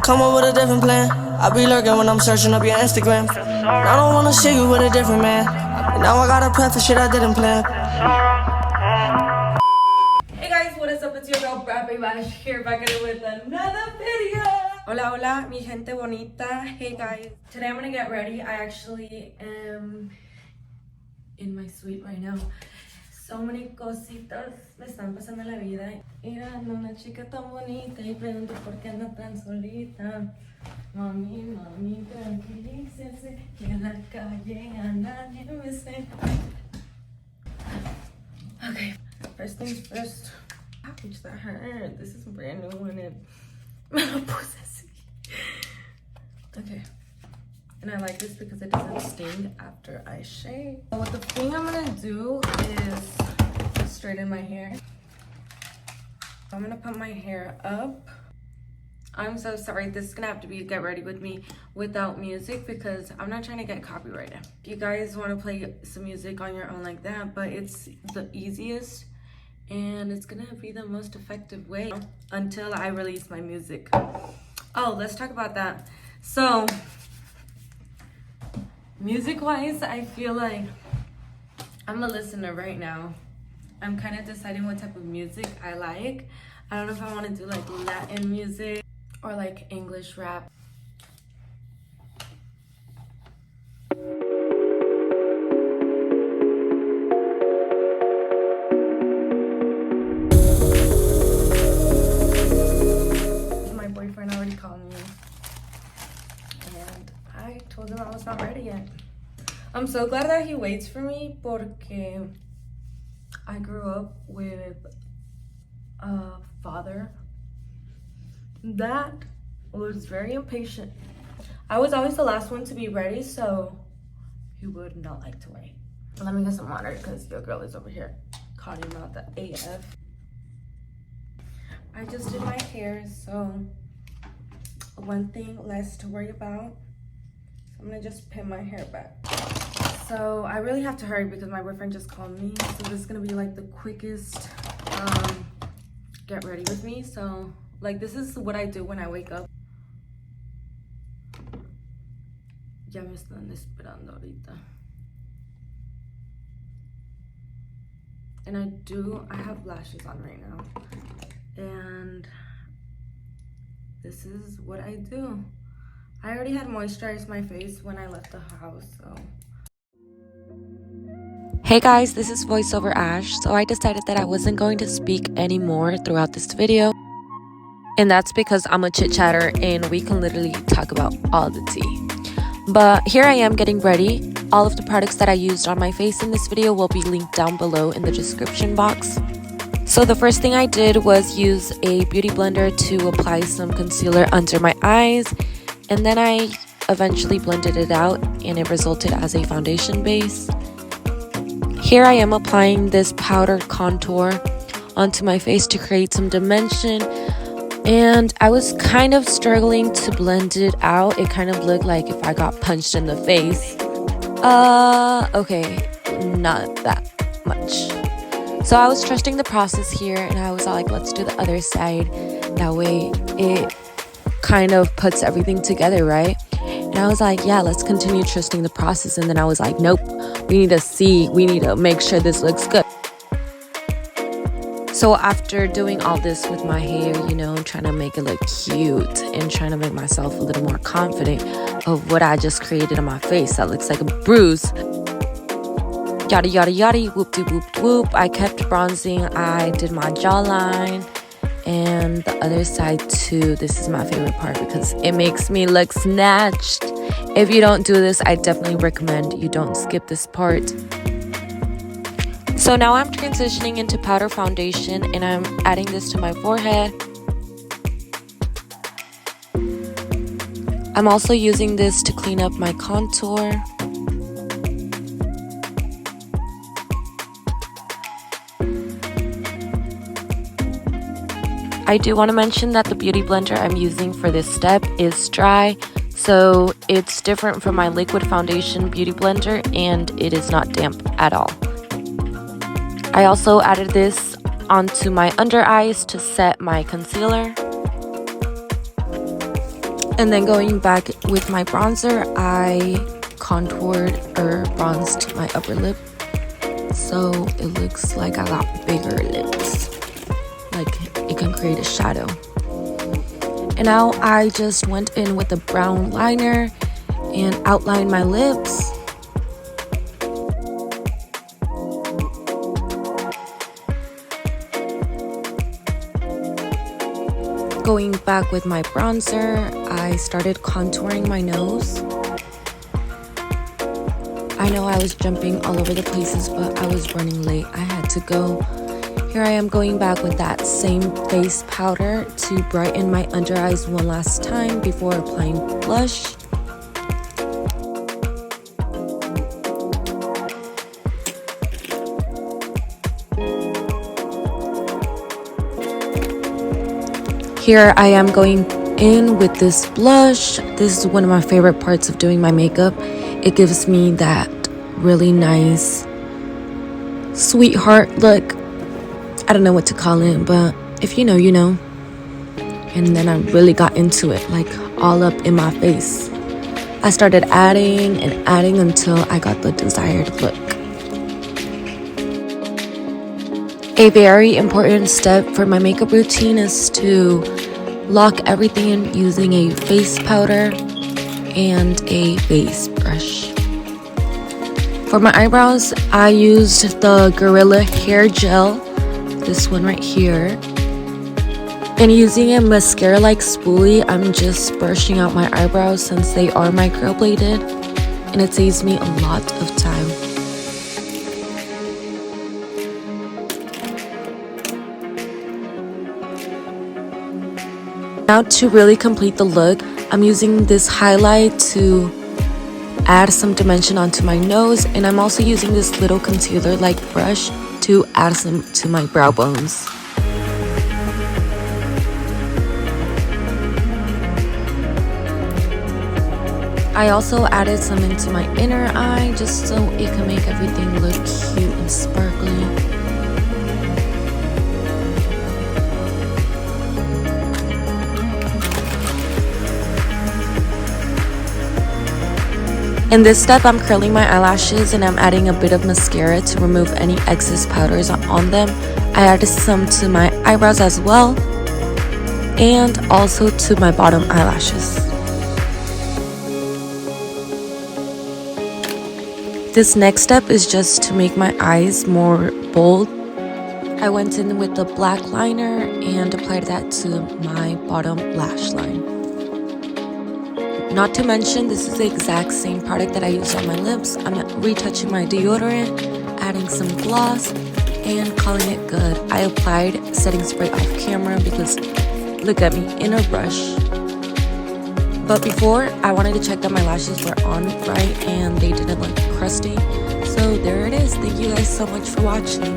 Come up with a different plan. I be lurking when I'm searching up your Instagram. I don't wanna see you with a different man. And now I gotta prep for shit I didn't plan. Hey guys, what is up? It's your girl BratBabeAsh here back again with another video. Hola, hola, mi gente bonita. Hey guys, today I'm gonna get ready. I actually am in my suite right now. So many cositas me están pasando en la vida. Mirando una chica tan bonita y pregunto por qué anda tan solita. Mami, mami, tranquilícese, que en la calle a nadie me sé. Okay, first things first. Ouch, that hurt. This is brand new one and me lo puse así. Okay. And I like this because it doesn't sting after I shave. So what the thing I'm gonna do is straighten my hair. I'm gonna put my hair up. I'm so sorry, this is gonna have to be get ready with me without music because I'm not trying to get copyrighted. If you guys want to play some music on your own like that, but it's the easiest and it's gonna be the most effective way until I release my music. Oh, let's talk about that. So music wise, I feel like I'm a listener right now. I'm kind of deciding what type of music I like. I don't know if I want to do like Latin music or like English rap. My boyfriend already called me and I told him I was not ready yet. I'm so glad that he waits for me porque I grew up with a father that was very impatient. I was always the last one to be ready, so he would not like to wait. Let me get some water because your girl is over here calling out the AF. I just did my hair, so one thing less to worry about. So I'm gonna just pin my hair back. So I really have to hurry because my boyfriend just called me. So this is gonna be like the quickest get ready with me. So like this is what I do when I wake up. Ya me están esperando ahorita. And I have lashes on right now. And this is what I do. I already had moisturized my face when I left the house, so. Hey guys, this is VoiceOver Ash. So I decided that I wasn't going to speak anymore throughout this video. And that's because I'm a chit chatter and we can literally talk about all the tea. But here I am getting ready. All of the products that I used on my face in this video will be linked down below in the description box. So the first thing I did was use a beauty blender to apply some concealer under my eyes. And then I eventually blended it out and it resulted as a foundation base. Here I am applying this powder contour onto my face to create some dimension. And I was kind of struggling to blend it out. It kind of looked like if I got punched in the face. Okay, not that much. So I was trusting the process here and I was like, let's do the other side. That way it kind of puts everything together, right? And I was like, yeah, let's continue trusting the process. And then I was like, nope, we need to make sure this looks good. So after doing all this with my hair, you know, trying to make it look cute and trying to make myself a little more confident of what I just created on my face that looks like a bruise. Yada, yada, yada, whoop, de whoop, whoop. I kept bronzing. I did my jawline and the other side too. This is my favorite part because it makes me look snatched. If you don't do this, I definitely recommend you don't skip this part. So now I'm transitioning into powder foundation and I'm adding this to my forehead. I'm also using this to clean up my contour. I do want to mention that the beauty blender I'm using for this step is dry. So it's different from my liquid foundation beauty blender and it is not damp at all. I also added this onto my under eyes to set my concealer. And then going back with my bronzer, I contoured or bronzed my upper lip. So it looks like I got bigger lips. Like it can create a shadow. And now I just went in with a brown liner and outlined my lips. Going back with my bronzer, I started contouring my nose. I know I was jumping all over the places, but I was running late. I had to go. Here I am going back with that same face powder to brighten my under eyes one last time before applying blush. Here I am going in with this blush. This is one of my favorite parts of doing my makeup. It gives me that really nice sweetheart look. I don't know what to call it, but if you know, you know. And then I really got into it, like all up in my face. I started adding and adding until I got the desired look. A very important step for my makeup routine is to lock everything in using a face powder and a base brush. For my eyebrows, I used the Gorilla Hair Gel, this one right here. And using a mascara-like spoolie, I'm just brushing out my eyebrows since they are microbladed, and it saves me a lot of time. Now to really complete the look, I'm using this highlight to add some dimension onto my nose, and I'm also using this little concealer-like brush to add some to my brow bones. I also added some into my inner eye just so it can make everything look cute and sparkly. In this step, I'm curling my eyelashes and I'm adding a bit of mascara to remove any excess powders on them. I added some to my eyebrows as well, and also to my bottom eyelashes. This next step is just to make my eyes more bold. I went in with the black liner and applied that to my bottom lash line. Not to mention, this is the exact same product that I used on my lips. I'm retouching my deodorant, adding some gloss, and calling it good. I applied setting spray off camera because look at me, in a rush. But before, I wanted to check that my lashes were on right and they didn't look crusty. So there it is. Thank you guys so much for watching.